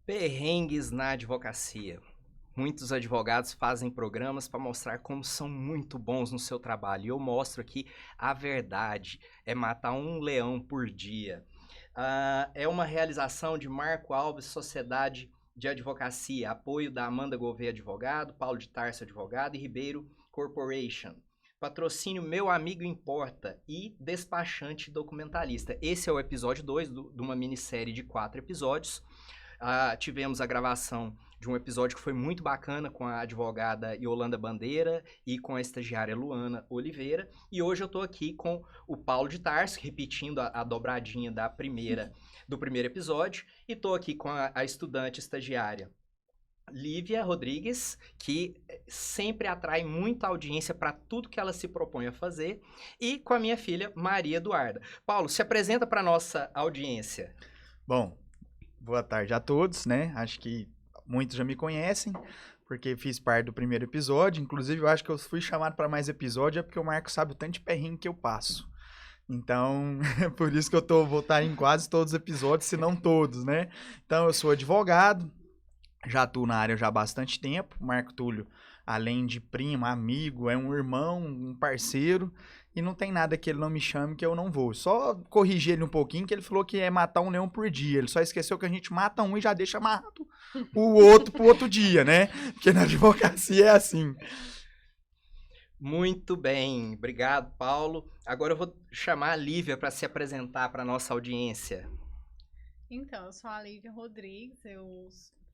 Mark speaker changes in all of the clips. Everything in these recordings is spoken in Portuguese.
Speaker 1: Perrengues na advocacia. Muitos advogados fazem programas para mostrar como são muito bons no seu trabalho. E eu mostro aqui a verdade. É matar um leão por dia. É uma realização de Marco Alves Sociedade de Advocacia. Apoio da Amanda Gouveia Advogado, Paulo de Tarso Advogado e Ribeiro Corporation. Patrocínio Meu Amigo Importa e Despachante Documentalista. Esse é o episódio 2 de uma minissérie de 4 episódios. Tivemos a gravação de um episódio que foi muito bacana com a advogada Yolanda Bandeira e com a estagiária Luana Oliveira. E hoje eu estou aqui com o Paulo de Tarso, repetindo a dobradinha do primeiro episódio. E estou aqui com a estudante estagiária Lívia Rodrigues, que sempre atrai muita audiência para tudo que ela se propõe a fazer. E com a minha filha Maria Eduarda. Paulo, se apresenta para a nossa audiência.
Speaker 2: Bom, boa tarde a todos, né? Acho que muitos já me conhecem, porque fiz parte do primeiro episódio. Inclusive, eu acho que eu fui chamado para mais episódio, é porque o Marco sabe o tanto de perrengue que eu passo. Então, é por isso que eu vou estar em quase todos os episódios, se não todos, né? Então, eu sou advogado, já atuo na área já há bastante tempo. O Marco Túlio, além de primo, amigo, é um irmão, um parceiro. E não tem nada que ele não me chame que eu não vou. Só corrigir ele um pouquinho, que ele falou que é matar um leão por dia. Ele só esqueceu que a gente mata um e já deixa amarrado o outro pro outro dia, né? Porque na advocacia é assim.
Speaker 1: Muito bem, obrigado, Paulo. Agora eu vou chamar a Lívia para se apresentar para a nossa audiência.
Speaker 3: Então, eu sou a Lívia Rodrigues, eu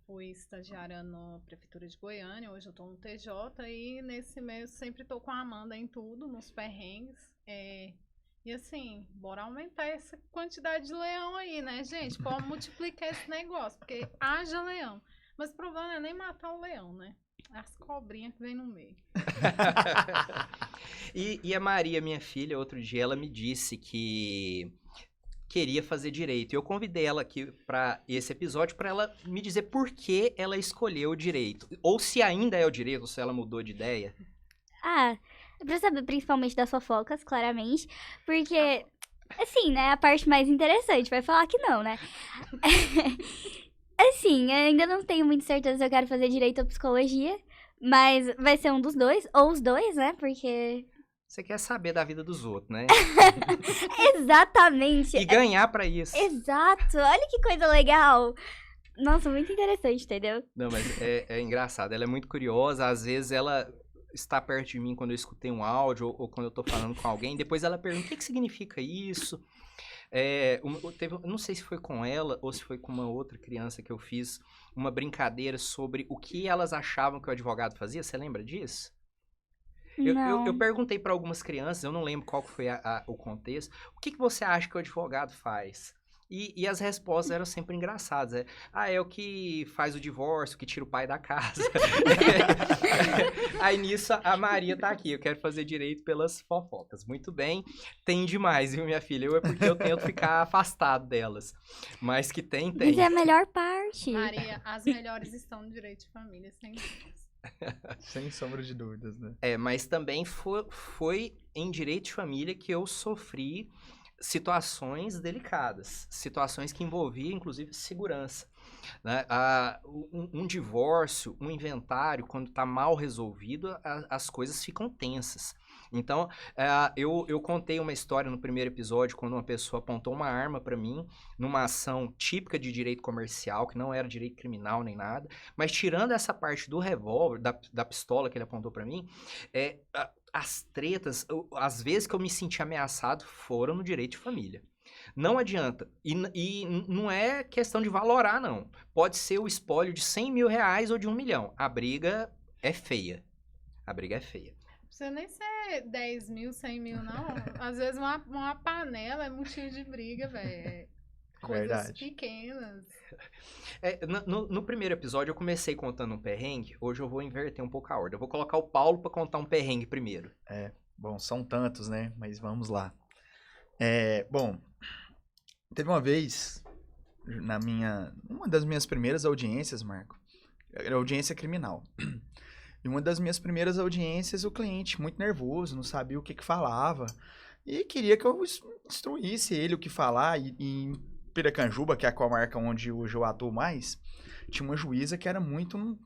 Speaker 3: fui estagiária na Prefeitura de Goiânia, hoje eu tô no TJ e nesse meio sempre tô com a Amanda em tudo, nos perrengues. E assim, bora aumentar essa quantidade de leão aí, né, gente? Pode multiplicar esse negócio, porque haja leão. Mas o problema não é nem matar o leão, né? As cobrinhas que vem no meio.
Speaker 1: E a Maria, minha filha, outro dia ela me disse que queria fazer direito. E eu convidei ela aqui para esse episódio para ela me dizer por que ela escolheu o direito. Ou se ainda é o direito, ou se ela mudou de ideia.
Speaker 4: Pra saber principalmente das fofocas, claramente. Porque, assim, né, a parte mais interessante, vai falar que não, né? Assim, eu ainda não tenho muita certeza se eu quero fazer direito ou psicologia. Mas vai ser um dos dois, ou os dois, né? Porque...
Speaker 1: Você quer saber da vida dos outros, né?
Speaker 4: Exatamente.
Speaker 1: E ganhar pra isso.
Speaker 4: Exato. Olha que coisa legal. Nossa, muito interessante, entendeu?
Speaker 1: Não, mas é engraçado. Ela é muito curiosa. Às vezes ela está perto de mim quando eu escutei um áudio ou quando eu tô falando com alguém. Depois ela pergunta, o que significa isso? Não sei se foi com ela ou se foi com uma outra criança que eu fiz uma brincadeira sobre o que elas achavam que o advogado fazia. Você lembra disso? Eu perguntei para algumas crianças, eu não lembro qual foi o contexto, o que você acha que o advogado faz? E as respostas eram sempre engraçadas. É o que faz o divórcio, que tira o pai da casa. Aí nisso a Maria tá aqui, eu quero fazer direito pelas fofocas. Muito bem, tem demais, viu, minha filha? É porque eu tento ficar afastado delas. Mas que tem.
Speaker 4: Isso é a melhor parte.
Speaker 3: Maria, as melhores estão no direito de família, sem dúvidas.
Speaker 2: Sem sombra de dúvidas, né?
Speaker 1: Mas também foi em direito de família que eu sofri situações delicadas, situações que envolviam, inclusive, segurança. Né? Um divórcio, um inventário, quando está mal resolvido, as coisas ficam tensas. Então, eu contei uma história no primeiro episódio, quando uma pessoa apontou uma arma para mim, numa ação típica de direito comercial, que não era direito criminal nem nada, mas tirando essa parte do revólver, da pistola que ele apontou para mim, as tretas, as vezes que eu me senti ameaçado, foram no direito de família. Não adianta. E não é questão de valorar, não. Pode ser o espólio de 100 mil reais ou de 1 milhão. A briga é feia. A briga é feia.
Speaker 3: Não precisa nem ser 10 mil, 100 mil, não. Às vezes uma panela é motivo de briga, velho. Coisas
Speaker 2: Verdade.
Speaker 3: pequenas.
Speaker 1: No primeiro episódio eu comecei contando um perrengue. Hoje eu vou inverter um pouco a ordem. Eu vou colocar o Paulo para contar um perrengue primeiro.
Speaker 2: Bom, são tantos, né? Mas vamos lá. Bom, teve uma vez, uma das minhas primeiras audiências, Marco, era audiência criminal. E uma das minhas primeiras audiências, o cliente muito nervoso, não sabia o que falava. E queria que eu instruísse ele o que falar. E Piracanjuba, que é a comarca onde hoje eu atuo mais, tinha uma juíza que era muito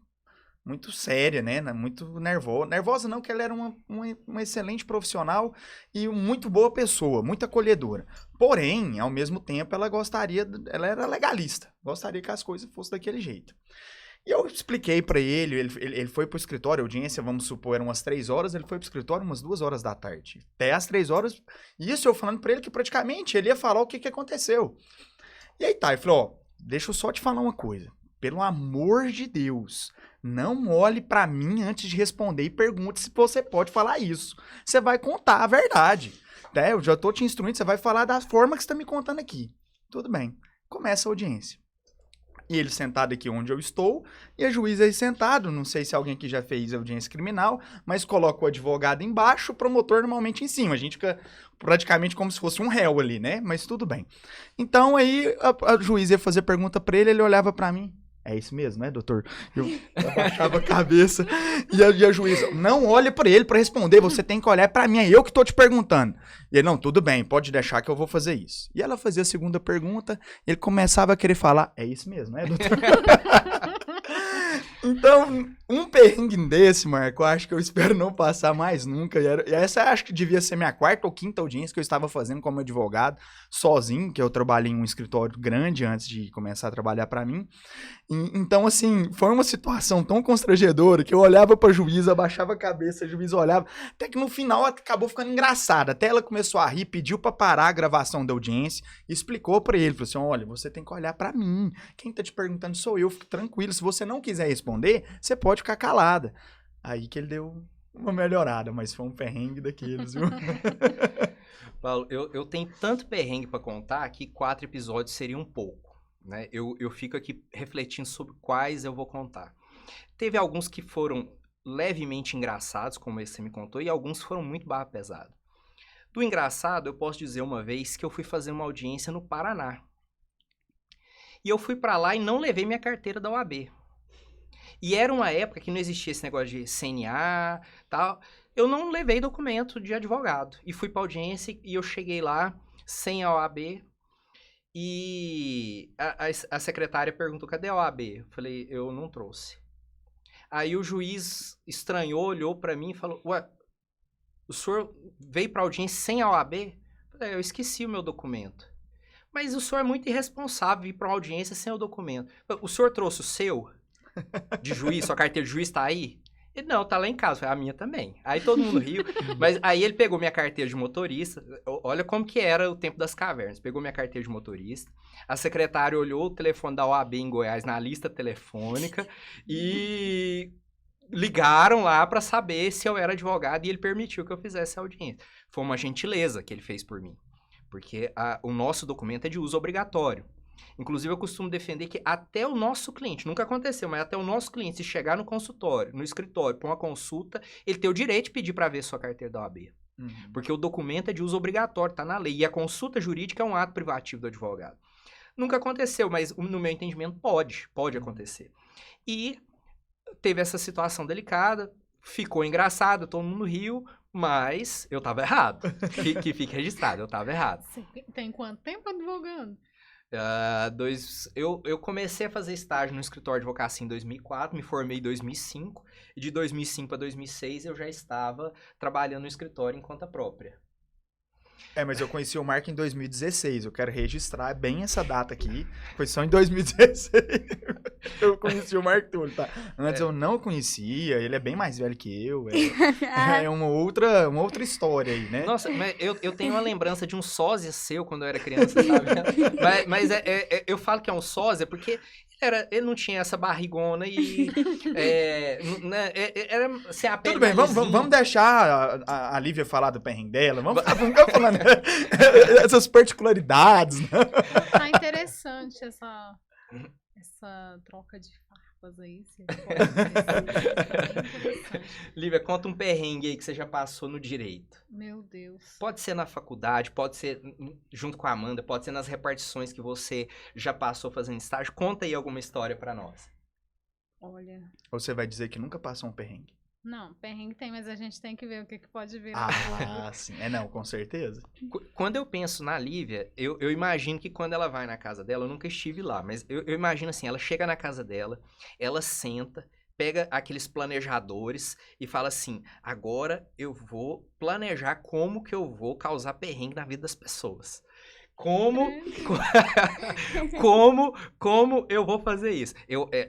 Speaker 2: séria, né? Muito nervosa. Nervosa não, que ela era uma excelente profissional e muito boa pessoa, muito acolhedora. Porém, ao mesmo tempo, ela era legalista. Gostaria que as coisas fossem daquele jeito. E eu expliquei pra ele foi pro escritório, a audiência, vamos supor, eram umas 3 horas, ele foi pro escritório umas 2 horas da tarde. Até às 3 horas, isso eu falando pra ele que praticamente ele ia falar o que aconteceu. E aí tá, ele falou, ó, deixa eu só te falar uma coisa. Pelo amor de Deus, não olhe pra mim antes de responder e pergunte se você pode falar isso. Você vai contar a verdade. Né? Eu já tô te instruindo, você vai falar da forma que você tá me contando aqui. Tudo bem. Começa a audiência. E ele sentado aqui onde eu estou, e a juíza aí sentado, não sei se alguém aqui já fez audiência criminal, mas coloca o advogado embaixo, o promotor normalmente em cima. A gente fica praticamente como se fosse um réu ali, né? Mas tudo bem. Então aí a juíza ia fazer pergunta pra ele olhava pra mim. É isso mesmo, né, doutor? Eu abaixava a cabeça e a juíza, não olha pra ele pra responder, você tem que olhar pra mim, é eu que tô te perguntando. E ele, não, tudo bem, pode deixar que eu vou fazer isso. E ela fazia a segunda pergunta, ele começava a querer falar, é isso mesmo, né, doutor? Então, um perrengue desse, Marco, eu acho que eu espero não passar mais nunca. E essa acho que devia ser minha 4ª ou 5ª audiência que eu estava fazendo como advogado, sozinho, que eu trabalhei em um escritório grande antes de começar a trabalhar pra mim. Então, assim, foi uma situação tão constrangedora que eu olhava pra juíza, abaixava a cabeça, a juíza olhava, até que no final acabou ficando engraçado. Até ela começou a rir, pediu pra parar a gravação da audiência, explicou pra ele, falou assim, olha, você tem que olhar pra mim, quem tá te perguntando sou eu, fique tranquilo, se você não quiser responder, você pode ficar calada. Aí que ele deu uma melhorada, mas foi um perrengue daqueles, viu?
Speaker 1: Paulo, eu tenho tanto perrengue pra contar que 4 episódios seria um pouco. Né? Eu fico aqui refletindo sobre quais eu vou contar. Teve alguns que foram levemente engraçados, como esse que você me contou, e alguns foram muito barra pesada. Do engraçado, eu posso dizer uma vez que eu fui fazer uma audiência no Paraná. E eu fui pra lá e não levei minha carteira da OAB. E era uma época que não existia esse negócio de CNA, tal. Eu não levei documento de advogado. E fui pra audiência e eu cheguei lá sem a OAB. E a secretária perguntou, cadê a OAB? Eu falei, eu não trouxe. Aí o juiz estranhou, olhou pra mim e falou, ué, o senhor veio pra audiência sem a OAB? Eu falei, eu esqueci o meu documento. Mas o senhor é muito irresponsável ir pra uma audiência sem o documento. O senhor trouxe o seu de juiz, sua carteira de juiz tá aí? Ele, não, tá lá em casa. Foi a minha também. Aí todo mundo riu. Mas aí ele pegou minha carteira de motorista. Olha como que era o tempo das cavernas. Pegou minha carteira de motorista. A secretária olhou o telefone da OAB em Goiás na lista telefônica e ligaram lá pra saber se eu era advogado e ele permitiu que eu fizesse a audiência. Foi uma gentileza que ele fez por mim. Porque o nosso documento é de uso obrigatório. Inclusive, eu costumo defender que até o nosso cliente, nunca aconteceu, mas até o nosso cliente, se chegar no consultório, no escritório, para uma consulta, ele tem o direito de pedir para ver sua carteira da OAB. Uhum. Porque o documento é de uso obrigatório, tá na lei. E a consulta jurídica é um ato privativo do advogado. Nunca aconteceu, mas no meu entendimento pode acontecer. E teve essa situação delicada, ficou engraçado, todo mundo riu, mas eu tava errado. Que fique registrado, eu tava errado.
Speaker 3: Você tem quanto tempo advogando?
Speaker 1: Eu comecei a fazer estágio no escritório de advocacia em 2004, me formei em 2005, e de 2005 a 2006 eu já estava trabalhando no escritório em conta própria.
Speaker 2: Mas eu conheci o Marco em 2016, eu quero registrar bem essa data aqui, foi só em 2016 eu conheci o Marco Túlio, tá? Antes eu não conhecia, ele é bem mais velho que eu, é uma outra história aí, né?
Speaker 1: Nossa, mas eu tenho uma lembrança de um sósia seu quando eu era criança, sabe? mas eu falo que é um sósia porque ele não tinha essa barrigona e era se apega.
Speaker 2: Tudo bem, vamos deixar a Lívia falar do perrengue dela, vamos falando essas particularidades, né?
Speaker 3: Tá interessante essa troca de farpas aí.
Speaker 1: Lívia, conta um perrengue aí que você já passou no direito.
Speaker 3: Meu Deus.
Speaker 1: Pode ser na faculdade, pode ser junto com a Amanda, pode ser nas repartições que você já passou fazendo estágio. Conta aí alguma história pra nós.
Speaker 3: Olha.
Speaker 2: Ou você vai dizer que nunca passou um perrengue?
Speaker 3: Não, perrengue tem, mas a gente tem que ver o que pode virar.
Speaker 2: Ah, sim. Não, com certeza.
Speaker 1: Quando eu penso na Lívia, eu imagino que quando ela vai na casa dela, eu nunca estive lá, mas eu imagino assim, ela chega na casa dela, ela senta, pega aqueles planejadores e fala assim, agora eu vou planejar como que eu vou causar perrengue na vida das pessoas. Como eu vou fazer isso?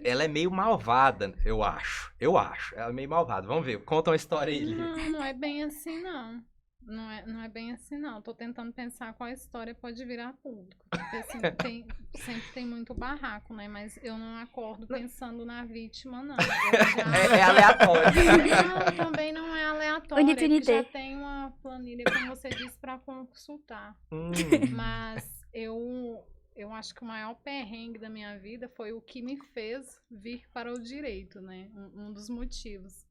Speaker 1: Ela é meio malvada, eu acho. Ela é meio malvada. Vamos ver, conta uma história aí, Lívia.
Speaker 3: Não é bem assim, não. Não é bem assim, não. Tô tentando pensar qual história pode virar público. Porque, assim, sempre tem muito barraco, né? Mas eu não acordo pensando na vítima, não.
Speaker 1: É aleatório.
Speaker 3: Não, também não é aleatório. Eu já tem uma planilha, como você disse, pra consultar. Mas eu acho que o maior perrengue da minha vida foi o que me fez vir para o direito, né? Um dos motivos.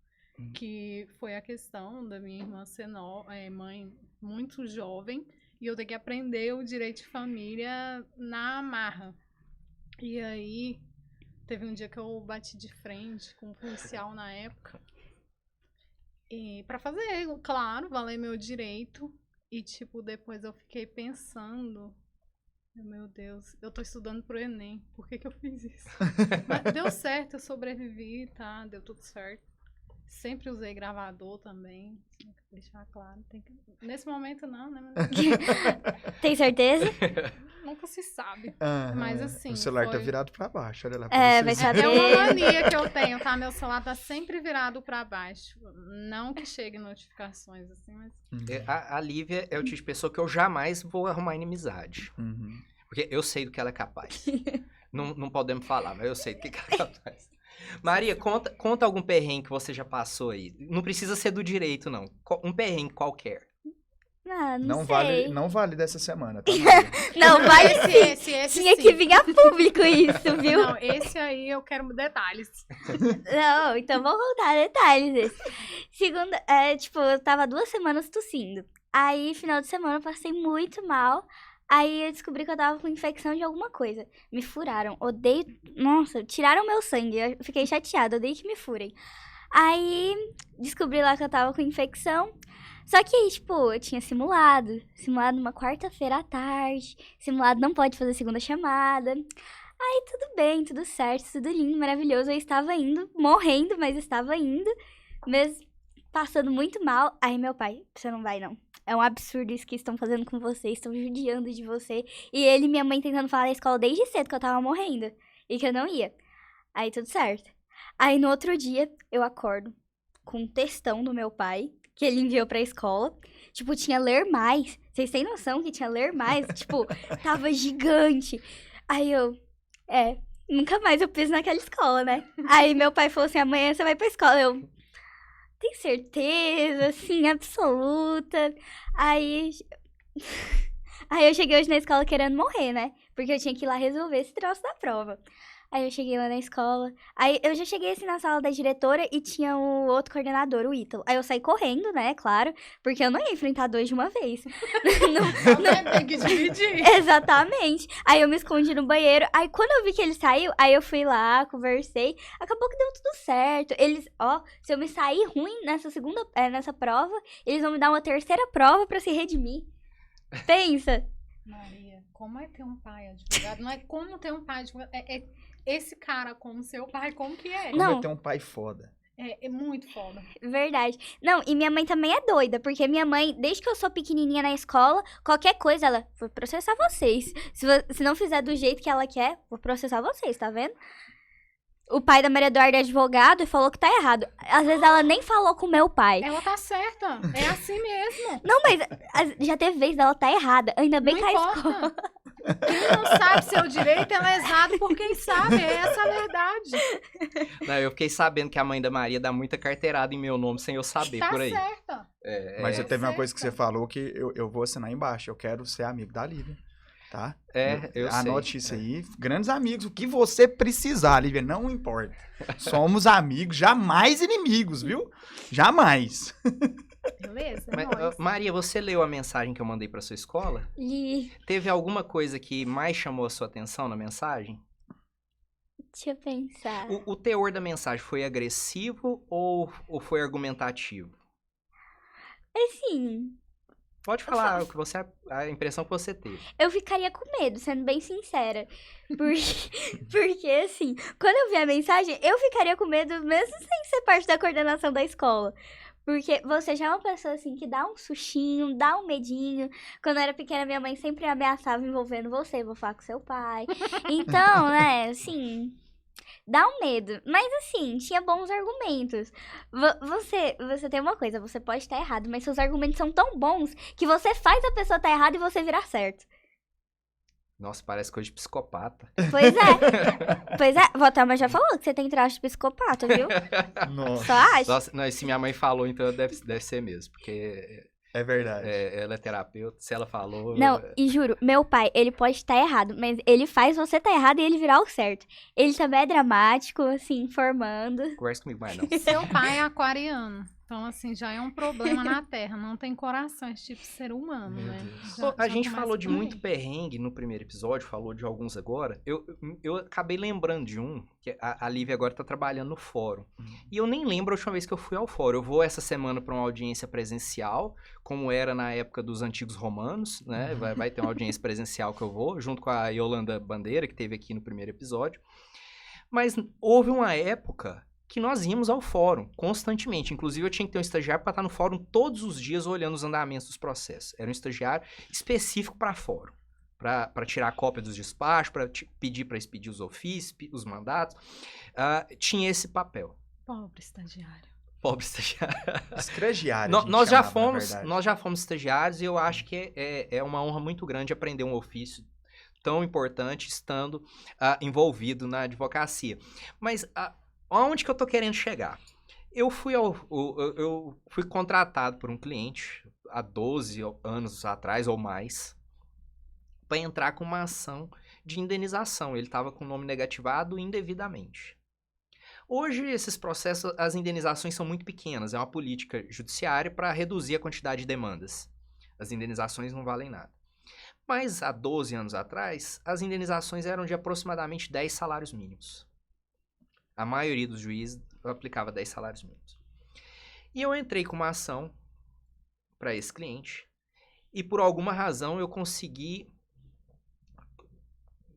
Speaker 3: Que foi a questão da minha irmã ser mãe muito jovem e eu ter que aprender o direito de família na marra. E aí, teve um dia que eu bati de frente com um policial na época. E pra fazer, claro, valer meu direito. E, tipo, depois eu fiquei pensando... Meu Deus, eu tô estudando pro Enem. Por que eu fiz isso? Mas deu certo, eu sobrevivi, tá? Deu tudo certo. Sempre usei gravador também. Tinha que deixar claro. Nesse momento não, né?
Speaker 4: Tem certeza?
Speaker 3: Nunca se sabe. Mas assim.
Speaker 2: O celular tá virado pra baixo, olha lá.
Speaker 4: Vai saber.
Speaker 3: É uma mania que eu tenho, tá? Meu celular tá sempre virado pra baixo. Não que chegue notificações assim, mas.
Speaker 1: A Lívia é o tipo de pessoa que eu jamais vou arrumar inimizade. Porque eu sei do que ela é capaz. Não podemos falar, mas eu sei do que ela é capaz. Maria, conta algum perrengue que você já passou aí. Não precisa ser do direito, não. Um perrengue qualquer.
Speaker 4: Não sei.
Speaker 2: Não vale dessa semana, tá?
Speaker 4: Não, vale sim.
Speaker 3: Esse
Speaker 4: Tinha que vir a público isso, viu?
Speaker 3: Não, esse aí eu quero detalhes.
Speaker 4: Não, então vou contar detalhes desse. Segunda, eu tava 2 semanas tossindo. Aí, final de semana, eu passei muito mal. Aí eu descobri que eu tava com infecção de alguma coisa. Me furaram. Odeio. Nossa, tiraram meu sangue. Eu fiquei chateada. Odeio que me furem. Aí descobri lá que eu tava com infecção. Só que aí, tipo, eu tinha simulado. Simulado numa quarta-feira à tarde. Simulado não pode fazer segunda chamada. Aí tudo bem, tudo certo, tudo lindo, maravilhoso. Eu estava indo, morrendo, mas estava indo. Mesmo passando muito mal. Aí meu pai, você não vai não. É um absurdo isso que estão fazendo com você, estão judiando de você. E ele e minha mãe tentando falar na escola desde cedo que eu tava morrendo. E que eu não ia. Aí tudo certo. Aí no outro dia, eu acordo com um textão do meu pai, que ele enviou pra escola. Tipo, tinha ler mais. Vocês têm noção que tinha ler mais? Tipo, tava gigante. Aí eu, nunca mais eu piso naquela escola, né? Aí meu pai falou assim, amanhã você vai pra escola. Eu... Tem certeza, assim, absoluta. Aí eu cheguei hoje na escola querendo morrer, né? Porque eu tinha que ir lá resolver esse troço da prova. Aí eu cheguei lá na escola. Aí eu já cheguei assim na sala da diretora e tinha o outro coordenador, o Ítalo. Aí eu saí correndo, né? Claro. Porque eu não ia enfrentar 2 de uma vez.
Speaker 3: não tem que dividir.
Speaker 4: Exatamente. Aí eu me escondi no banheiro. Aí quando eu vi que ele saiu, aí eu fui lá, conversei. Acabou que deu tudo certo. Eles, se eu me sair ruim nessa prova, eles vão me dar uma 3ª prova pra se redimir. Pensa.
Speaker 3: Maria, como é ter um pai advogado? Não é como ter um pai advogado. Esse cara como seu pai, como que é?
Speaker 2: Como é ter um pai foda.
Speaker 3: É muito foda.
Speaker 4: Verdade. Não, e minha mãe também é doida, porque minha mãe, desde que eu sou pequenininha na escola, qualquer coisa, ela, vou processar vocês. Se não fizer do jeito que ela quer, vou processar vocês, tá vendo? O pai da Maria Eduarda é advogado e falou que tá errado. Às vezes ela nem falou com meu pai.
Speaker 3: Ela tá certa. É assim mesmo.
Speaker 4: Não, mas já teve vez dela tá errada. Ainda bem
Speaker 3: não
Speaker 4: que a
Speaker 3: importa.
Speaker 4: escola...
Speaker 3: Quem não sabe seu direito é lesado por quem sabe. É essa a verdade.
Speaker 1: Não, eu fiquei sabendo que a mãe da Maria dá muita carteirada em meu nome sem eu saber
Speaker 3: tá
Speaker 1: por aí.
Speaker 3: Certa.
Speaker 2: Mas teve uma coisa que você falou que eu vou assinar embaixo. Eu quero ser amigo da Lívia. Tá?
Speaker 1: Eu
Speaker 2: Anote
Speaker 1: sei.
Speaker 2: isso aí. Grandes amigos. O que você precisar, Lívia, não importa. Somos amigos, jamais inimigos, viu? Jamais.
Speaker 3: Beleza?
Speaker 1: Mas, Maria, você leu a mensagem que eu mandei pra sua escola?
Speaker 4: Li.
Speaker 1: Teve alguma coisa que mais chamou a sua atenção na mensagem?
Speaker 4: Deixa eu pensar.
Speaker 1: O teor da mensagem foi agressivo ou foi argumentativo?
Speaker 4: Assim,
Speaker 1: Pode falar a impressão que você teve.
Speaker 4: eu ficaria com medo, sendo bem sincera. Porque, assim, quando eu vi a mensagem, eu ficaria com medo mesmo sem ser parte da coordenação da escola. Porque você já é uma pessoa, assim, que dá um sustinho, dá um medinho. Quando eu era pequena, minha mãe sempre ameaçava envolvendo você, vou falar com seu pai. Então, né, assim, dá um medo. Mas, assim, tinha bons argumentos. Você tem uma coisa, você pode estar errado, mas seus argumentos são tão bons que você faz a pessoa estar errada e você virar certo.
Speaker 1: Nossa, parece coisa de psicopata.
Speaker 4: Pois é. Pois é. Vó Thelma já falou que você tem traço de psicopata, viu?
Speaker 2: Nossa,
Speaker 4: Só acho.
Speaker 1: Nossa, não, e se minha mãe falou, então deve ser mesmo. Porque
Speaker 2: é verdade.
Speaker 1: ela é terapeuta, se ela falou...
Speaker 4: Não, e juro, meu pai, ele pode estar errado, mas ele faz você estar errado e ele virar o certo. Ele também é dramático, assim, informando.
Speaker 1: Conversa comigo mais, não.
Speaker 3: Seu pai é aquariano. Então, assim, já é um problema na Terra. Não tem coração esse tipo de ser humano,
Speaker 2: Meu
Speaker 3: né?
Speaker 2: Deus.
Speaker 3: Já-
Speaker 1: A
Speaker 3: já
Speaker 1: gente
Speaker 3: começa
Speaker 1: falou de
Speaker 3: por aí.
Speaker 1: muito perrengue no primeiro episódio, falou de alguns agora. Eu acabei lembrando de um, que a Lívia agora tá trabalhando no fórum. E eu nem lembro a última vez que eu fui ao fórum. Eu vou essa semana para uma audiência presencial, como era na época dos antigos romanos, né? Vai ter uma audiência presencial que eu vou, junto com a Yolanda Bandeira, que teve aqui no primeiro episódio. Mas houve uma época que nós íamos ao fórum constantemente. Inclusive, eu tinha que ter um estagiário para estar no fórum todos os dias olhando os andamentos dos processos. Era um estagiário específico para fórum, para tirar a cópia dos despachos, para pedir para expedir os ofícios, os mandatos. Tinha esse papel.
Speaker 3: Pobre estagiário.
Speaker 1: Pobre estagiário.
Speaker 2: Escregiário.
Speaker 1: Nós já fomos estagiários e eu acho que é uma honra muito grande aprender um ofício tão importante estando envolvido na advocacia. Mas aonde que eu tô querendo chegar? Eu fui contratado por um cliente há 12 anos atrás ou mais para entrar com uma ação de indenização. Ele estava com o nome negativado indevidamente. Hoje, esses processos, as indenizações são muito pequenas. É uma política judiciária para reduzir a quantidade de demandas. As indenizações não valem nada. Mas há 12 anos atrás, as indenizações eram de aproximadamente 10 salários mínimos. A maioria dos juízes aplicava 10 salários mínimos. E eu entrei com uma ação para esse cliente e por alguma razão eu consegui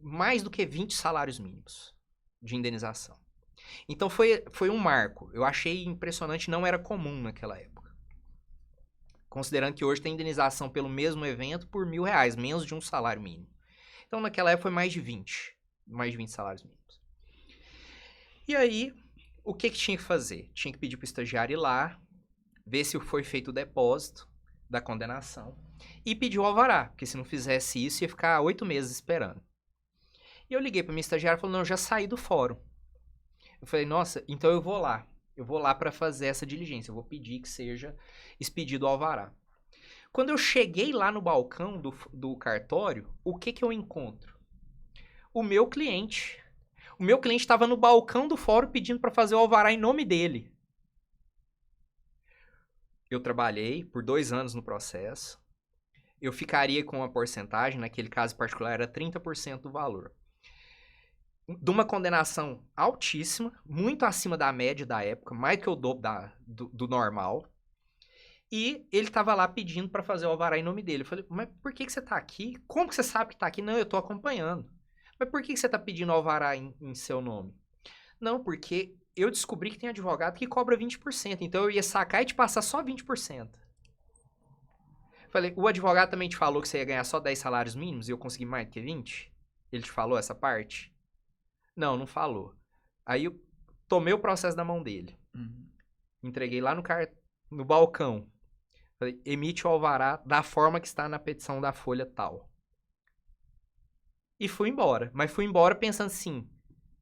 Speaker 1: mais do que 20 salários mínimos de indenização. Então foi um marco. Eu achei impressionante, não era comum naquela época. Considerando que hoje tem indenização pelo mesmo evento por R$1.000, menos de um salário mínimo. Então naquela época foi mais de 20 salários mínimos. E aí, o que tinha que fazer? Tinha que pedir para o estagiário ir lá, ver se foi feito o depósito da condenação e pedir o alvará, porque se não fizesse isso ia ficar 8 meses esperando. E eu liguei para minha estagiária e falei, não, eu já saí do fórum. Eu falei, nossa, então eu vou lá para fazer essa diligência, eu vou pedir que seja expedido o alvará. Quando eu cheguei lá no balcão do cartório, o que eu encontro? O meu cliente estava no balcão do fórum pedindo para fazer o alvará em nome dele. Eu trabalhei por 2 anos no processo. Eu ficaria com uma porcentagem, naquele caso particular era 30% do valor. De uma condenação altíssima, muito acima da média da época, mais que o dobro do normal. E ele estava lá pedindo para fazer o alvará em nome dele. Eu falei, mas por que você está aqui? Como que você sabe que está aqui? Não, eu estou acompanhando. Mas por que você está pedindo alvará em seu nome? Não, porque eu descobri que tem advogado que cobra 20%. Então eu ia sacar e te passar só 20%. Falei, o advogado também te falou que você ia ganhar só 10 salários mínimos e eu consegui mais do que 20? Ele te falou essa parte? Não, não falou. Aí eu tomei o processo da mão dele. Entreguei lá no balcão. Falei, emite o alvará da forma que está na petição da folha tal. E fui embora. Mas fui embora pensando assim,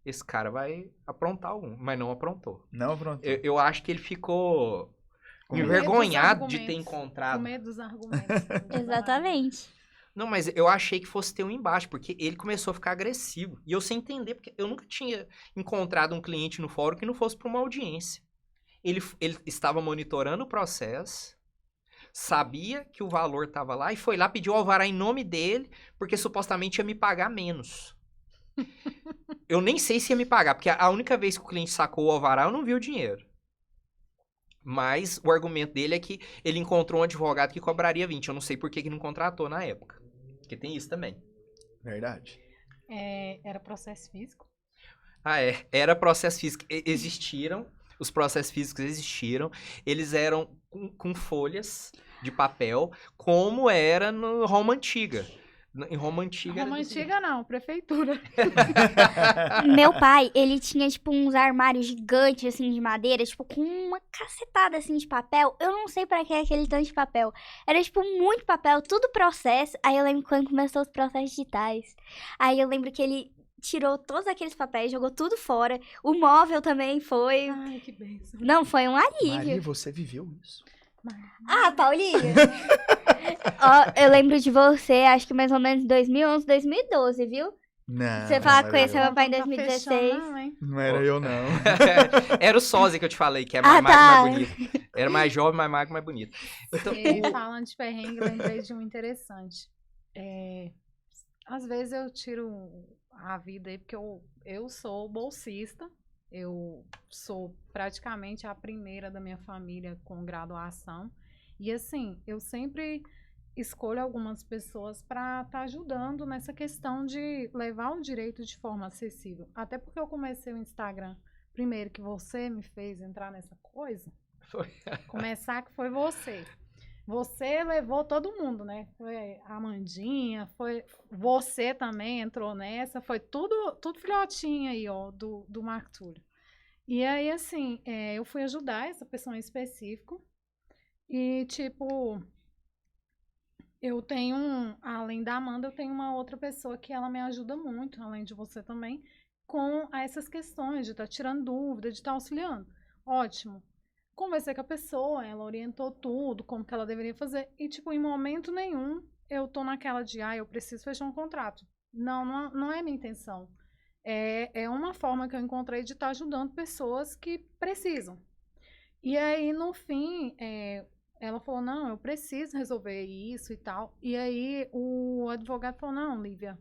Speaker 1: esse cara vai aprontar algum. Mas não aprontou.
Speaker 2: Não aprontou.
Speaker 1: Eu acho que ele ficou
Speaker 2: Com medo
Speaker 1: envergonhado
Speaker 3: dos
Speaker 1: de ter
Speaker 3: argumentos.
Speaker 1: encontrado.
Speaker 3: Com medo dos argumentos.
Speaker 4: Exatamente.
Speaker 1: Não, mas eu achei que fosse ter um embate, porque ele começou a ficar agressivo. E eu sem entender, porque eu nunca tinha encontrado um cliente no fórum que não fosse para uma audiência. Ele estava monitorando o processo, sabia que o valor estava lá e foi lá pedir o alvará em nome dele, porque supostamente ia me pagar menos. eu nem sei se ia me pagar, porque a única vez que o cliente sacou o alvará, eu não vi o dinheiro. Mas o argumento dele é que ele encontrou um advogado que cobraria 20. Eu não sei por que não contratou na época. Porque tem isso também.
Speaker 2: Verdade.
Speaker 3: Era processo físico?
Speaker 1: Era processo físico. Existiram, os processos físicos existiram. Eles eram com folhas de papel, como era no Roma Antiga. Em Roma Antiga.
Speaker 3: Roma Antiga não, prefeitura.
Speaker 4: Meu pai, ele tinha, tipo, uns armários gigantes, assim, de madeira, tipo, com uma cacetada, assim, de papel. Eu não sei pra que é aquele tanto de papel. Era, tipo, muito papel, tudo processo. Aí eu lembro quando começou os processos digitais. Aí eu lembro que ele tirou todos aqueles papéis, jogou tudo fora. O móvel também foi...
Speaker 3: Ai, que bênção.
Speaker 4: Não, foi um alívio.
Speaker 2: Maria, você viveu isso?
Speaker 4: Ah, Paulinha! Ó, eu lembro de você, acho que mais ou menos 2011, 2012, viu?
Speaker 2: Não.
Speaker 4: Você fala que
Speaker 2: não era
Speaker 4: conheceu
Speaker 2: eu.
Speaker 4: meu pai em
Speaker 3: Não tá
Speaker 4: 2016.
Speaker 3: fechando, não, hein?
Speaker 2: Não era eu, não.
Speaker 1: Era o sósia que eu te falei, que é
Speaker 4: Ah,
Speaker 1: mais
Speaker 4: tá.
Speaker 1: magro, mais bonito. Era mais jovem, mais magro, mais bonito. Então,
Speaker 3: E falando de perrengue, lembrei de um interessante. Às vezes eu tiro a vida aí, porque eu sou bolsista. Eu sou praticamente a primeira da minha família com graduação. E assim, eu sempre escolho algumas pessoas para estar ajudando nessa questão de levar o direito de forma acessível. Até porque eu comecei o Instagram primeiro que você me fez entrar nessa coisa.
Speaker 1: Foi.
Speaker 3: Começar que foi você. Você levou todo mundo, né? Foi a Amandinha, foi você também entrou nessa, foi tudo filhotinho aí, ó, do Marco Túlio. E aí, assim, eu fui ajudar essa pessoa em específico e, tipo, eu tenho, além da Amanda, eu tenho uma outra pessoa que ela me ajuda muito, além de você também, com essas questões de estar tirando dúvida, de estar auxiliando. Ótimo. Conversei com a pessoa, ela orientou tudo, como que ela deveria fazer. E, tipo, em momento nenhum, eu tô naquela de, eu preciso fechar um contrato. Não é minha intenção. É uma forma que eu encontrei de estar ajudando pessoas que precisam. E aí, no fim, ela falou, não, eu preciso resolver isso e tal. E aí, o advogado falou, não, Lívia,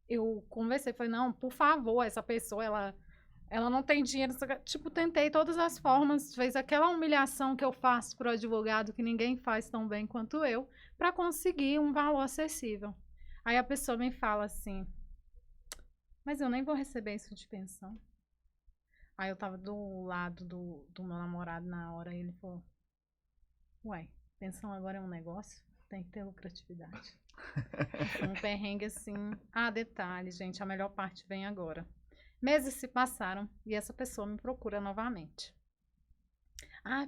Speaker 3: eu conversei, falei, não, por favor, essa pessoa, ela não tem dinheiro. Tipo, tentei todas as formas, fez aquela humilhação que eu faço pro advogado, que ninguém faz tão bem quanto eu, para conseguir um valor acessível. Aí a pessoa me fala assim, mas eu nem vou receber isso de pensão. Aí eu tava do lado do meu namorado na hora, e ele falou, ué, pensão agora é um negócio? Tem que ter lucratividade. Um perrengue assim. Detalhe, gente, a melhor parte vem agora. Meses se passaram e essa pessoa me procura novamente.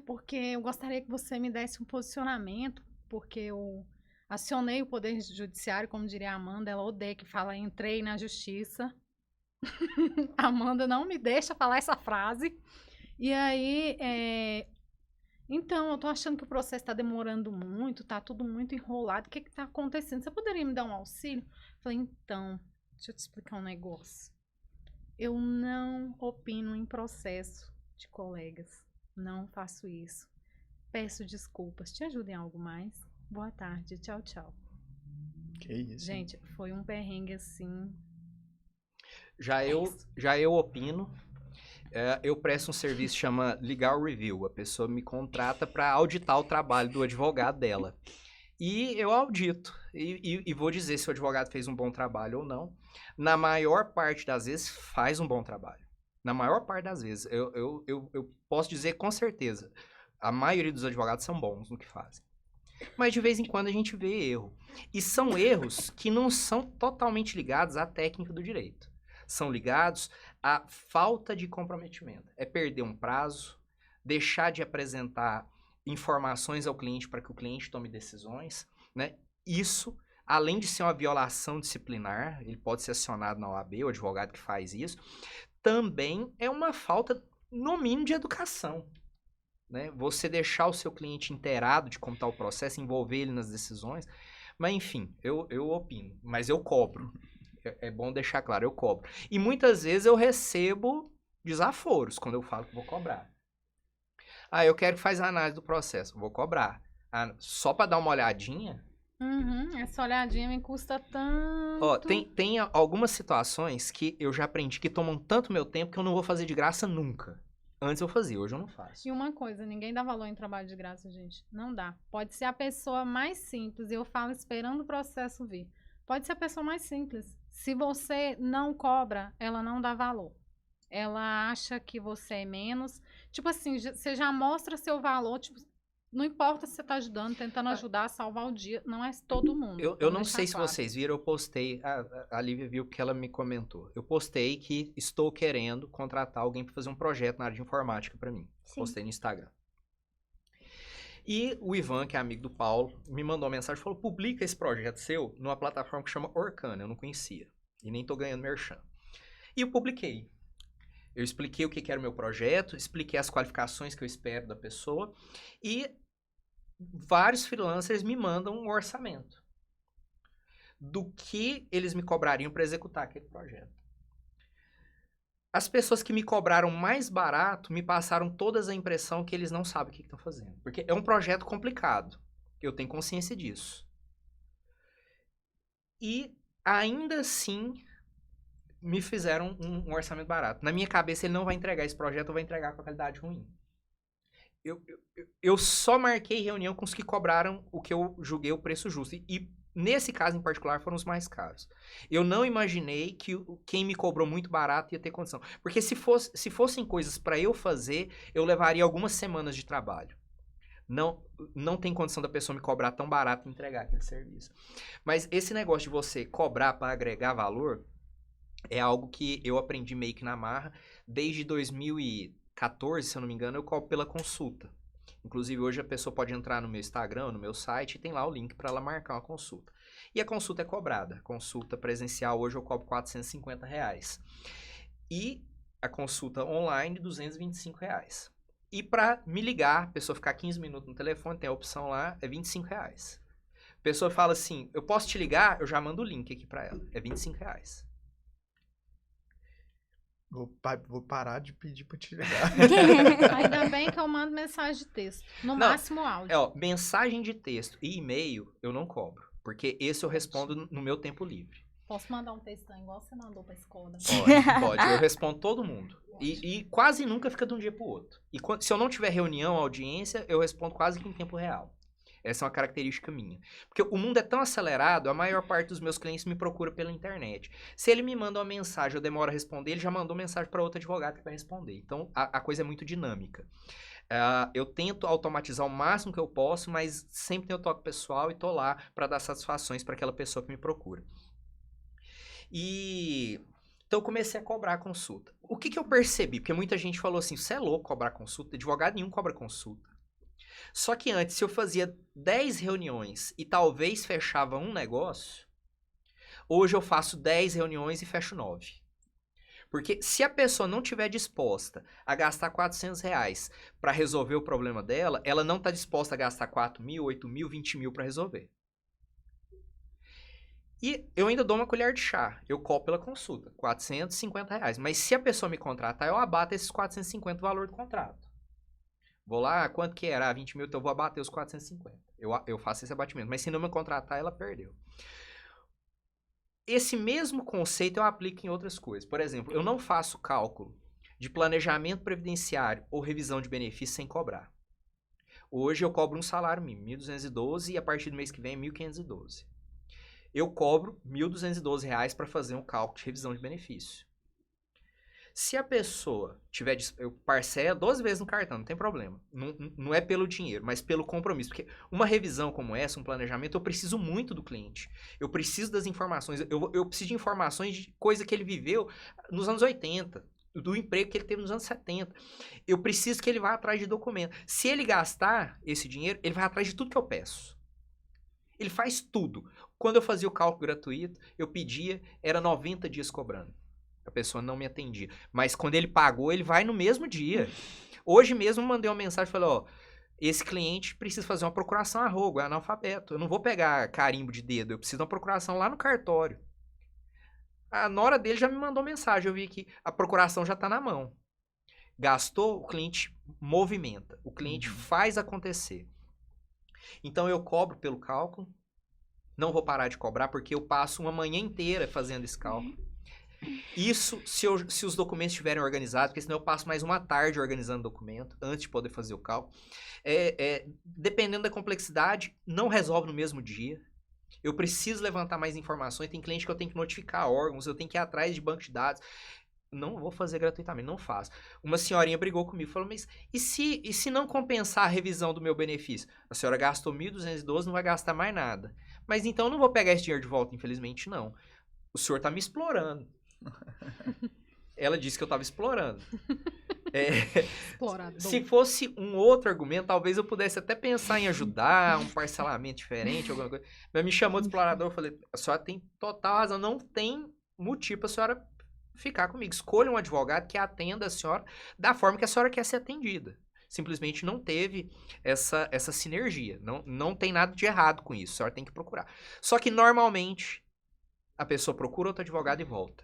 Speaker 3: Porque eu gostaria que você me desse um posicionamento, porque eu acionei o Poder Judiciário, como diria a Amanda, ela odeia que fala entrei na justiça. A Amanda não me deixa falar essa frase. E aí, então, eu tô achando que o processo tá demorando muito, tá tudo muito enrolado. O que que tá acontecendo? Você poderia me dar um auxílio? Falei, então, deixa eu te explicar um negócio. Eu não opino em processo de colegas. Não faço isso. Peço desculpas. Te ajudo em algo mais? Boa tarde. Tchau, tchau.
Speaker 2: Que isso.
Speaker 3: Gente, foi um perrengue assim.
Speaker 1: Já eu opino. Eu presto um serviço que chama Legal Review. A pessoa me contrata para auditar o trabalho do advogado dela. E eu audito. E vou dizer se o advogado fez um bom trabalho ou não. Na maior parte das vezes, faz um bom trabalho. Na maior parte das vezes. Eu posso dizer com certeza. A maioria dos advogados são bons no que fazem. Mas de vez em quando a gente vê erro. E são erros que não são totalmente ligados à técnica do direito. São ligados à falta de comprometimento. É perder um prazo, deixar de apresentar informações ao cliente para que o cliente tome decisões, né? Isso, além de ser uma violação disciplinar, ele pode ser acionado na OAB, o advogado que faz isso, também é uma falta, no mínimo, de educação. Né? Você deixar o seu cliente inteirado de como está o processo, envolver ele nas decisões. Mas, enfim, eu opino, mas eu cobro. É bom deixar claro, eu cobro. E muitas vezes eu recebo desaforos quando eu falo que vou cobrar. Eu quero que faz a análise do processo, vou cobrar. Só para dar uma olhadinha,
Speaker 3: Essa olhadinha me custa tanto.
Speaker 1: Ó, tem algumas situações que eu já aprendi que tomam tanto meu tempo que eu não vou fazer de graça nunca. Antes eu fazia, hoje eu não faço.
Speaker 3: E uma coisa, ninguém dá valor em trabalho de graça, gente. Não dá. Pode ser a pessoa mais simples, e eu falo esperando o processo vir. Pode ser a pessoa mais simples. Se você não cobra, ela não dá valor. Ela acha que você é menos. Tipo assim, você já mostra seu valor, tipo, não importa se você tá ajudando, tentando ajudar a salvar o dia, não é todo mundo.
Speaker 1: Eu
Speaker 3: Vamos
Speaker 1: não
Speaker 3: deixar
Speaker 1: sei se
Speaker 3: claro.
Speaker 1: vocês viram, eu postei, a Lívia viu que ela me comentou. Eu postei que estou querendo contratar alguém para fazer um projeto na área de informática para mim.
Speaker 4: Sim.
Speaker 1: Postei no Instagram. E o Ivan, que é amigo do Paulo, me mandou uma mensagem e falou: publica esse projeto seu numa plataforma que chama Orkana. Eu não conhecia. E nem tô ganhando merchan. E eu publiquei. Eu expliquei o que era o meu projeto, expliquei as qualificações que eu espero da pessoa. E vários freelancers me mandam um orçamento do que eles me cobrariam para executar aquele projeto. As pessoas que me cobraram mais barato me passaram todas a impressão que eles não sabem o que estão fazendo. Porque é um projeto complicado. Eu tenho consciência disso. E ainda assim me fizeram um orçamento barato. Na minha cabeça ele não vai entregar esse projeto, ou vai entregar com a qualidade ruim. Eu só marquei reunião com os que cobraram o que eu julguei o preço justo. E nesse caso em particular foram os mais caros. Eu não imaginei que quem me cobrou muito barato ia ter condição. Porque se fossem coisas para eu fazer, eu levaria algumas semanas de trabalho. Não tem condição da pessoa me cobrar tão barato e entregar aquele serviço. Mas esse negócio de você cobrar para agregar valor é algo que eu aprendi meio que na marra. Desde 2014, se eu não me engano, eu cobro pela consulta. Inclusive, hoje a pessoa pode entrar no meu Instagram, no meu site, e tem lá o link para ela marcar uma consulta. E a consulta é cobrada. A consulta presencial, hoje eu cobro R$450. E a consulta online, R$225. E para me ligar, a pessoa ficar 15 minutos no telefone, tem a opção lá, é R$25. A pessoa fala assim, eu posso te ligar? Eu já mando o link aqui para ela. É R$25.
Speaker 2: Vou parar de pedir pra te ligar.
Speaker 3: Ainda bem que eu mando mensagem de texto. No
Speaker 1: Não,
Speaker 3: máximo áudio.
Speaker 1: Mensagem de texto e e-mail eu não cobro. Porque esse eu respondo no meu tempo livre.
Speaker 3: Posso mandar um textão igual você mandou pra escola?
Speaker 1: Pode. Eu respondo todo mundo. E quase nunca fica de um dia pro outro. E se eu não tiver reunião, audiência, eu respondo quase que em tempo real. Essa é uma característica minha. Porque o mundo é tão acelerado, a maior parte dos meus clientes me procura pela internet. Se ele me manda uma mensagem, eu demoro a responder, ele já mandou mensagem para outro advogado que vai responder. Então, a coisa é muito dinâmica. Eu tento automatizar o máximo que eu posso, mas sempre tenho toque pessoal e tô lá para dar satisfações para aquela pessoa que me procura. Então, eu comecei a cobrar a consulta. O que eu percebi? Porque muita gente falou assim, você é louco cobrar consulta? Advogado nenhum cobra consulta. Só que antes, se eu fazia 10 reuniões e talvez fechava um negócio, hoje eu faço 10 reuniões e fecho 9. Porque se a pessoa não estiver disposta a gastar R$400 para resolver o problema dela, ela não está disposta a gastar 4 mil, 8 mil, 20 mil para resolver. E eu ainda dou uma colher de chá. Eu cobro pela consulta, R$450. Mas se a pessoa me contratar, eu abato esses 450 o valor do contrato. Vou lá, quanto que era? 20 mil, então eu vou abater os 450. Eu faço esse abatimento. Mas se não me contratar, ela perdeu. Esse mesmo conceito eu aplico em outras coisas. Por exemplo, eu não faço cálculo de planejamento previdenciário ou revisão de benefícios sem cobrar. Hoje eu cobro um salário mínimo, R$1.212, e a partir do mês que vem é R$1.512. Eu cobro R$1.212 para fazer um cálculo de revisão de benefício. Se a pessoa tiver... Eu parcelo 12 vezes no cartão, não tem problema. Não é pelo dinheiro, mas pelo compromisso. Porque uma revisão como essa, um planejamento, eu preciso muito do cliente. Eu preciso das informações. Eu preciso de informações de coisa que ele viveu nos anos 80. Do emprego que ele teve nos anos 70. Eu preciso que ele vá atrás de documento. Se ele gastar esse dinheiro, ele vai atrás de tudo que eu peço. Ele faz tudo. Quando eu fazia o cálculo gratuito, eu pedia, era 90 dias cobrando. A pessoa não me atendia. Mas quando ele pagou, ele vai no mesmo dia. Hoje mesmo eu mandei uma mensagem e falei, ó, esse cliente precisa fazer uma procuração a rogo, é analfabeto. Eu não vou pegar carimbo de dedo, eu preciso de uma procuração lá no cartório. A nora dele já me mandou mensagem, eu vi que a procuração já está na mão. Gastou, o cliente movimenta, o cliente faz acontecer. Então eu cobro pelo cálculo, Não vou parar de cobrar porque eu passo uma manhã inteira fazendo esse cálculo. Isso se os documentos estiverem organizados, porque senão eu passo mais uma tarde organizando o documento antes de poder fazer o cálculo. Dependendo da complexidade, não resolve no mesmo dia. Eu preciso levantar mais informações. Tem cliente que eu tenho que notificar órgãos, eu tenho que ir atrás de banco de dados. Não vou fazer gratuitamente, não faço. Uma senhorinha brigou comigo, falou, mas e se não compensar a revisão do meu benefício? A senhora gastou 1.212, não vai gastar mais nada. Mas então eu não vou pegar esse dinheiro de volta, infelizmente não. O senhor está me explorando. Ela disse que eu estava explorando. Se fosse um outro argumento, talvez eu pudesse até pensar em ajudar, um parcelamento diferente, alguma coisa. Mas me chamou de explorador, eu falei, a senhora tem total razão, não tem motivo para a senhora ficar comigo. Escolha um advogado que atenda a senhora da forma que a senhora quer ser atendida. Simplesmente não teve essa sinergia. Não tem nada de errado com isso. A senhora tem que procurar. Só que normalmente a pessoa procura outro advogado e volta.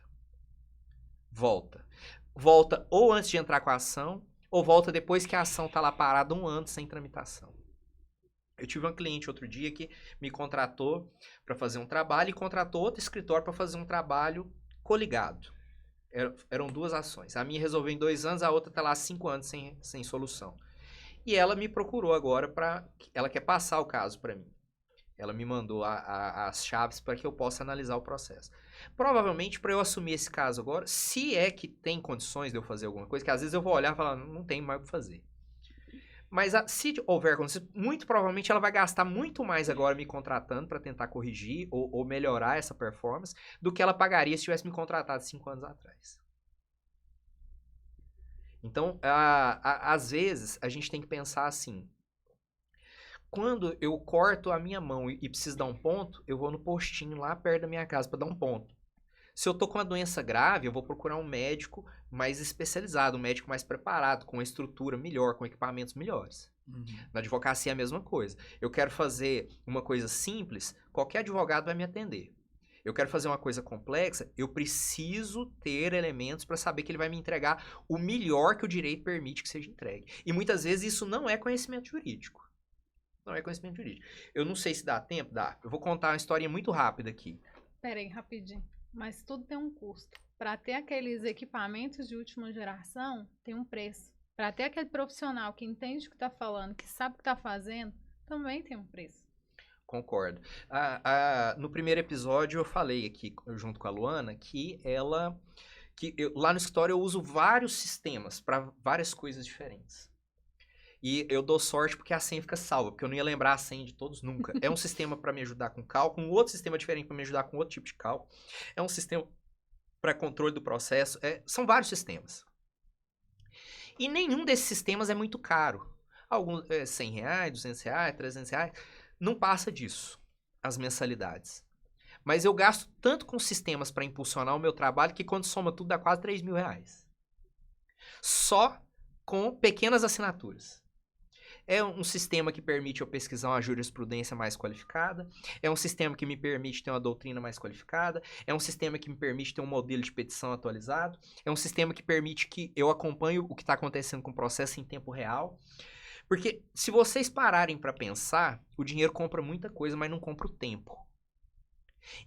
Speaker 1: Volta ou antes de entrar com a ação, ou volta depois que a ação está lá parada 1 ano sem tramitação. Eu tive uma cliente outro dia que me contratou para fazer um trabalho e contratou outro escritório para fazer um trabalho coligado. Eram 2 ações. A minha resolveu em 2 anos, a outra está lá há 5 anos sem solução. E ela me procurou agora ela quer passar o caso para mim. Ela me mandou as chaves para que eu possa analisar o processo. Provavelmente, para eu assumir esse caso agora, se é que tem condições de eu fazer alguma coisa, que às vezes eu vou olhar e falar, não tem mais o que fazer. Mas se houver condições, muito provavelmente ela vai gastar muito mais agora me contratando para tentar corrigir ou melhorar essa performance do que ela pagaria se tivesse me contratado 5 anos atrás. Então, às vezes, a gente tem que pensar assim, quando eu corto a minha mão e preciso dar um ponto, eu vou no postinho lá perto da minha casa para dar um ponto. Se eu tô com uma doença grave, eu vou procurar um médico mais especializado, um médico mais preparado, com uma estrutura melhor, com equipamentos melhores. Uhum. Na advocacia é a mesma coisa. Eu quero fazer uma coisa simples, qualquer advogado vai me atender. Eu quero fazer uma coisa complexa, eu preciso ter elementos para saber que ele vai me entregar o melhor que o direito permite que seja entregue. E muitas vezes isso não é conhecimento jurídico. Não é conhecimento jurídico. Eu não sei se dá tempo, dá. Eu vou contar uma historinha muito rápida aqui.
Speaker 3: Pera aí, rapidinho. Mas tudo tem um custo. Para ter aqueles equipamentos de última geração, tem um preço. Para ter aquele profissional que entende o que está falando, que sabe o que está fazendo, também tem um preço.
Speaker 1: Concordo. No primeiro episódio eu falei aqui, junto com a Luana, que lá no escritório eu uso vários sistemas para várias coisas diferentes. E eu dou sorte porque a senha fica salva, porque eu não ia lembrar a senha de todos nunca. É um sistema para me ajudar com cálculo, um outro sistema diferente para me ajudar com outro tipo de cálculo. É um sistema para controle do processo. São vários sistemas. E nenhum desses sistemas é muito caro. Alguns R$100, R$200, R$300. Não passa disso, as mensalidades. Mas eu gasto tanto com sistemas para impulsionar o meu trabalho que quando soma tudo dá quase R$3.000. Só com pequenas assinaturas. É um sistema que permite eu pesquisar uma jurisprudência mais qualificada. É um sistema que me permite ter uma doutrina mais qualificada. É um sistema que me permite ter um modelo de petição atualizado. É um sistema que permite que eu acompanhe o que está acontecendo com o processo em tempo real. Porque se vocês pararem para pensar, o dinheiro compra muita coisa, mas não compra o tempo.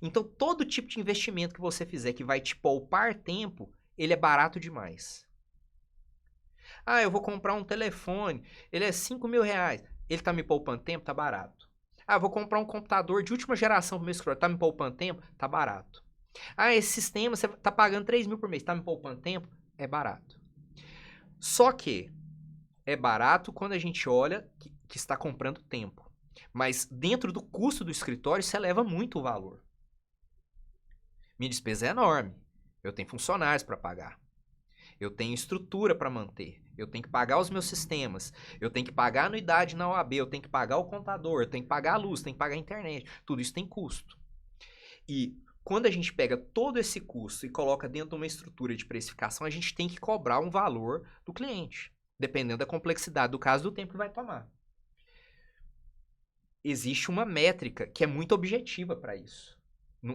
Speaker 1: Então, todo tipo de investimento que você fizer que vai te poupar tempo, ele é barato demais. Eu vou comprar um telefone, ele é R$5.000. Ele tá me poupando tempo? Tá barato. Eu vou comprar um computador de última geração pro meu escritório, tá me poupando tempo? Tá barato. Esse sistema, você tá pagando R$3.000 por mês, tá me poupando tempo? É barato. Só que é barato quando a gente olha que está comprando tempo. Mas dentro do custo do escritório, isso eleva muito o valor. Minha despesa é enorme. Eu tenho funcionários para pagar. Eu tenho estrutura para manter, eu tenho que pagar os meus sistemas, eu tenho que pagar a anuidade na OAB, eu tenho que pagar o contador, eu tenho que pagar a luz, eu tenho que pagar a internet, tudo isso tem custo. E quando a gente pega todo esse custo e coloca dentro de uma estrutura de precificação, a gente tem que cobrar um valor do cliente, dependendo da complexidade do caso, do tempo que vai tomar. Existe uma métrica que é muito objetiva para isso.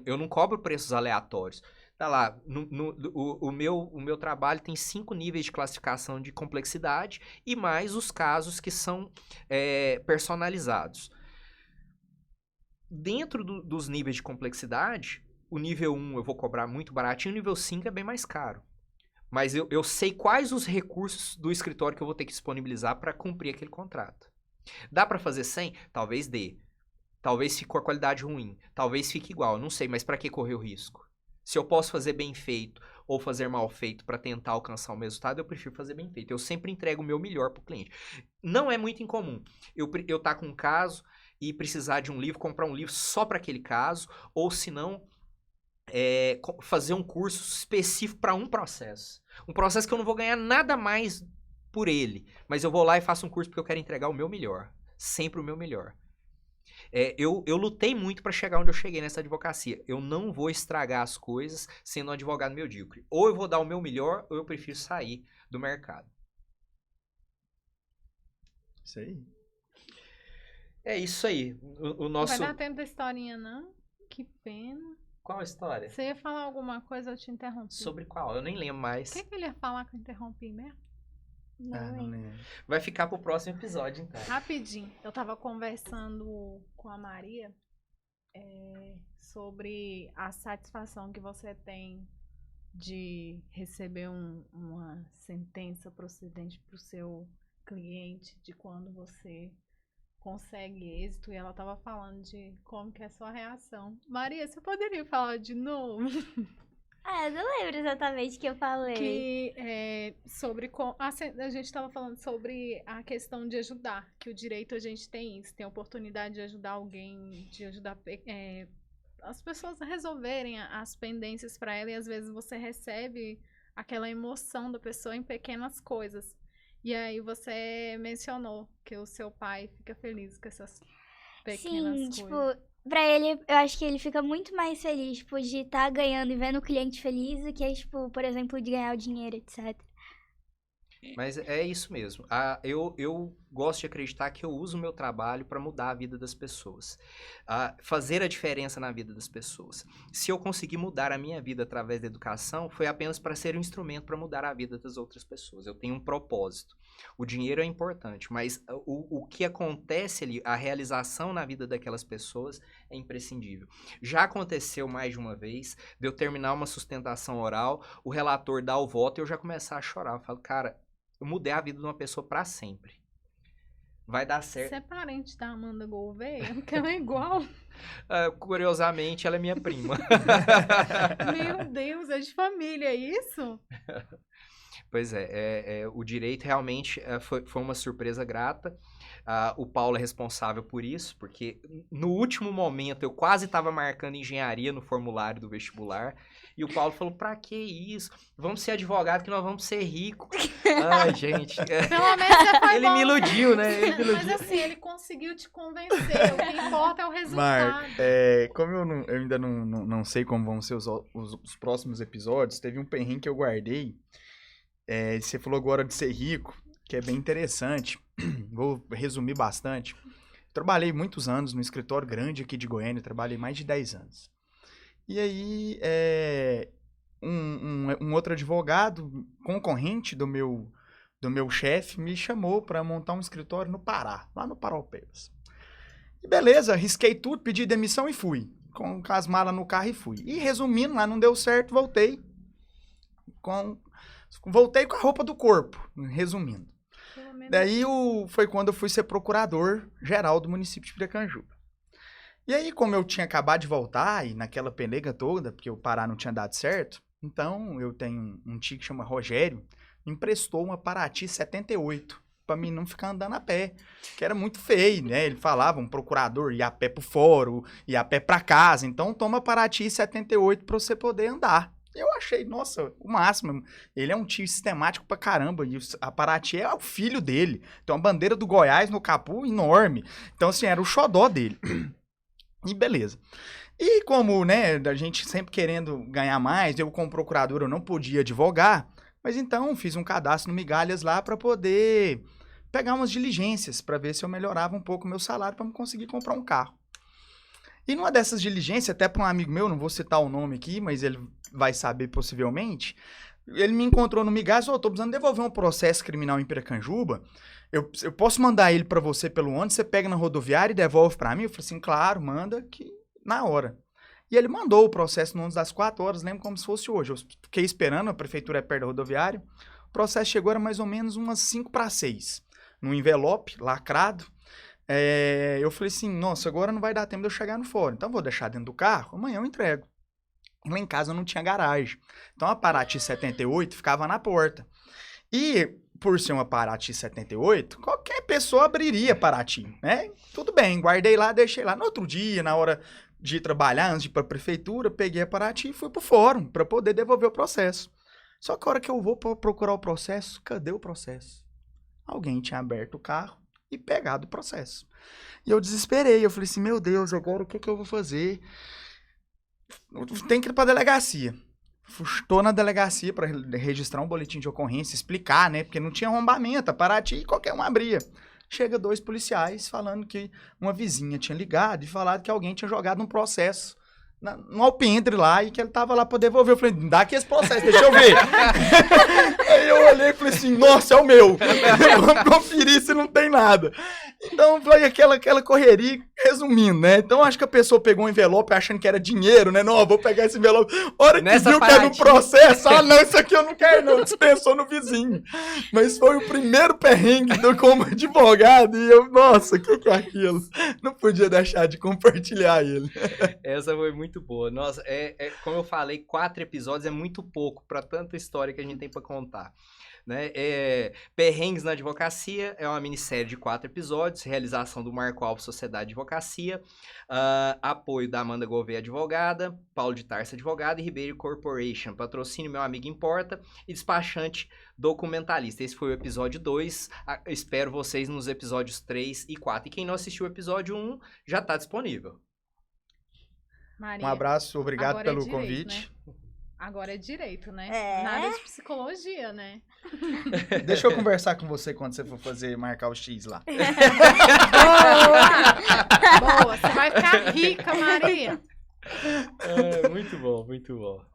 Speaker 1: Eu não cobro preços aleatórios. Tá lá, o meu trabalho tem 5 níveis de classificação de complexidade e mais os casos que são personalizados. dentro dos níveis de complexidade, o nível 1 eu vou cobrar muito baratinho, o nível 5 é bem mais caro. Mas eu sei quais os recursos do escritório que eu vou ter que disponibilizar para cumprir aquele contrato. Dá para fazer 100? Talvez dê. Talvez fique com a qualidade ruim. Talvez fique igual. Não sei, mas para que correr o risco? Se eu posso fazer bem feito ou fazer mal feito para tentar alcançar o mesmo resultado, eu prefiro fazer bem feito. Eu sempre entrego o meu melhor para o cliente. Não é muito incomum eu tá com um caso e precisar de um livro, comprar um livro só para aquele caso, ou se não, fazer um curso específico para um processo. Um processo que eu não vou ganhar nada mais por ele, mas eu vou lá e faço um curso porque eu quero entregar o meu melhor. Sempre o meu melhor. Eu lutei muito para chegar onde eu cheguei nessa advocacia. Eu não vou estragar as coisas sendo um advogado medíocre. Ou eu vou dar o meu melhor, ou eu prefiro sair do mercado.
Speaker 2: Isso aí.
Speaker 1: É isso aí. O nosso...
Speaker 3: Não vai dar tempo da historinha, não? Que pena.
Speaker 1: Qual a história?
Speaker 3: Você ia falar alguma coisa, eu te interrompi.
Speaker 1: Sobre qual? Eu nem lembro mais.
Speaker 3: O que ele ia falar que eu interrompi mesmo?
Speaker 2: Não lembro.
Speaker 1: Vai ficar pro próximo episódio, então.
Speaker 3: Rapidinho, eu tava conversando com a Maria sobre a satisfação que você tem de receber uma sentença procedente pro seu cliente, de quando você consegue êxito, e ela tava falando de como que é a sua reação. Maria, você poderia falar de novo?
Speaker 4: Eu não lembro exatamente o que eu falei.
Speaker 3: Que sobre a gente estava falando sobre a questão de ajudar, que o direito a gente tem isso, tem a oportunidade de ajudar alguém, de ajudar as pessoas a resolverem as pendências para ela, e às vezes você recebe aquela emoção da pessoa em pequenas coisas. E aí você mencionou que o seu pai fica feliz com essas pequenas coisas.
Speaker 4: Tipo, pra ele, eu acho que ele fica muito mais feliz, tipo, de estar ganhando e vendo o cliente feliz do que, tipo, por exemplo, de ganhar o dinheiro, etc.
Speaker 1: Mas é isso mesmo. Eu gosto de acreditar que eu uso o meu trabalho para mudar a vida das pessoas. Fazer a diferença na vida das pessoas. Se eu conseguir mudar a minha vida através da educação, foi apenas para ser um instrumento para mudar a vida das outras pessoas. Eu tenho um propósito. O dinheiro é importante, mas o que acontece ali, a realização na vida daquelas pessoas é imprescindível. Já aconteceu mais de uma vez, de eu terminar uma sustentação oral, o relator dá o voto e eu já começar a chorar. Eu falo, cara, eu mudei a vida de uma pessoa para sempre. Vai dar certo.
Speaker 3: Você é parente da Amanda Gouveia? Porque ela é igual.
Speaker 1: Curiosamente, ela é minha prima.
Speaker 3: Meu Deus, é de família, é isso?
Speaker 1: Pois o direito realmente foi uma surpresa grata. O Paulo é responsável por isso, porque no último momento eu quase estava marcando engenharia no formulário do vestibular, e o Paulo falou, pra que isso? Vamos ser advogado que nós vamos ser ricos. Ai, gente.
Speaker 3: Pelo menos você foi
Speaker 1: Ele
Speaker 3: bom.
Speaker 1: me iludiu, né? Ele me
Speaker 3: Mas
Speaker 1: iludiu.
Speaker 3: assim, ele conseguiu te convencer. O que importa é o resultado.
Speaker 2: Marco, como eu ainda não sei como vão ser os próximos episódios, teve um perrengue que eu guardei. Você falou agora de ser rico, que é bem interessante. Vou resumir bastante. Trabalhei muitos anos no escritório grande aqui de Goiânia, trabalhei mais de 10 anos. E aí, um outro advogado, concorrente do meu chefe, me chamou para montar um escritório no Pará, lá no Paraupebas. E beleza, risquei tudo, pedi demissão e fui. Com as malas no carro e fui. E resumindo, lá não deu certo, voltei com a roupa do corpo, resumindo. Daí foi quando eu fui ser procurador-geral do município de Piracanjuba. E aí, como eu tinha acabado de voltar, e naquela pelega toda, porque o Pará não tinha dado certo, então eu tenho um tio que chama Rogério, me emprestou uma Paraty 78, pra mim não ficar andando a pé, que era muito feio, né? Ele falava, um procurador ia a pé pro fórum, ia a pé pra casa, então toma Paraty 78 pra você poder andar. Eu achei, nossa, o máximo. Ele é um tio sistemático pra caramba. E a Paraty é o filho dele. Tem uma bandeira do Goiás no capô enorme. Então, assim, era o xodó dele. E beleza. E como, né, a gente sempre querendo ganhar mais, eu como procurador eu não podia advogar, mas então fiz um cadastro no Migalhas lá pra poder pegar umas diligências, pra ver se eu melhorava um pouco o meu salário pra me conseguir comprar um carro. E numa dessas diligências, até para um amigo meu, não vou citar o nome aqui, mas ele vai saber possivelmente, Ele me encontrou no Migas, tô precisando devolver um processo criminal em Piracanjuba. Eu posso mandar ele pra você pelo ônibus, você pega na rodoviária e devolve pra mim? Eu falei assim, claro, manda que na hora. E ele mandou o processo no ônibus das 4 horas, lembro como se fosse hoje. Eu fiquei esperando, a prefeitura é perto da rodoviária. O processo chegou, era mais ou menos umas 5:06, num envelope lacrado. Eu falei assim, nossa, agora não vai dar tempo de eu chegar no fórum, então eu vou deixar dentro do carro, amanhã eu entrego. Lá em casa não tinha garagem, então a Paraty 78 ficava na porta. E por ser uma Paraty 78, qualquer pessoa abriria Paraty, né? Tudo bem, guardei lá, deixei lá. No outro dia, na hora de ir trabalhar, antes de ir pra prefeitura, peguei a Paraty e fui pro fórum para poder devolver o processo. Só que a hora que eu vou procurar o processo, cadê o processo? Alguém tinha aberto o carro e pegado o processo. E eu desesperei, eu falei assim, meu Deus, agora o que eu vou fazer? Tem que ir pra delegacia. Estou na delegacia para registrar um boletim de ocorrência, explicar, né? Porque não tinha arrombamento, a Paraty qualquer um abria. Chega 2 policiais falando que uma vizinha tinha ligado e falado que alguém tinha jogado um processo no alpendre lá e que ele tava lá pra devolver. Eu falei, dá aqui esse processo, deixa eu ver. Aí eu olhei e falei assim, nossa, é o meu. Vamos conferir se não tem nada. Então foi aquela correria, resumindo, né? Então acho que a pessoa pegou um envelope achando que era dinheiro, né? Não, eu vou pegar esse envelope. Hora que viu que era um processo, não, isso aqui eu não quero não, dispensou no vizinho. Mas foi o primeiro perrengue como advogado e eu, nossa, o que é aquilo? Não podia deixar de compartilhar ele.
Speaker 1: Essa foi muito boa. Nossa, como eu falei, 4 episódios é muito pouco para tanta história que a gente tem para contar. Né? Perrengues na Advocacia é uma minissérie de 4 episódios, realização do Marco Alves Sociedade de Advocacia, apoio da Amanda Gouveia Advogada, Paulo de Tarso Advogado e Ribeiro Corporation, patrocínio Meu Amigo Importa e despachante documentalista. Esse foi o episódio 2, espero vocês nos episódios 3 e 4. E quem não assistiu o episódio 1 já está disponível.
Speaker 3: Maria,
Speaker 2: um abraço, obrigado pelo
Speaker 3: direito,
Speaker 2: convite.
Speaker 3: Né? Agora é direito, né?
Speaker 4: É.
Speaker 3: Nada de psicologia, né?
Speaker 2: Deixa eu conversar com você quando você for marcar o X lá.
Speaker 3: Boa, você vai ficar rica, Maria.
Speaker 1: Muito bom, muito bom.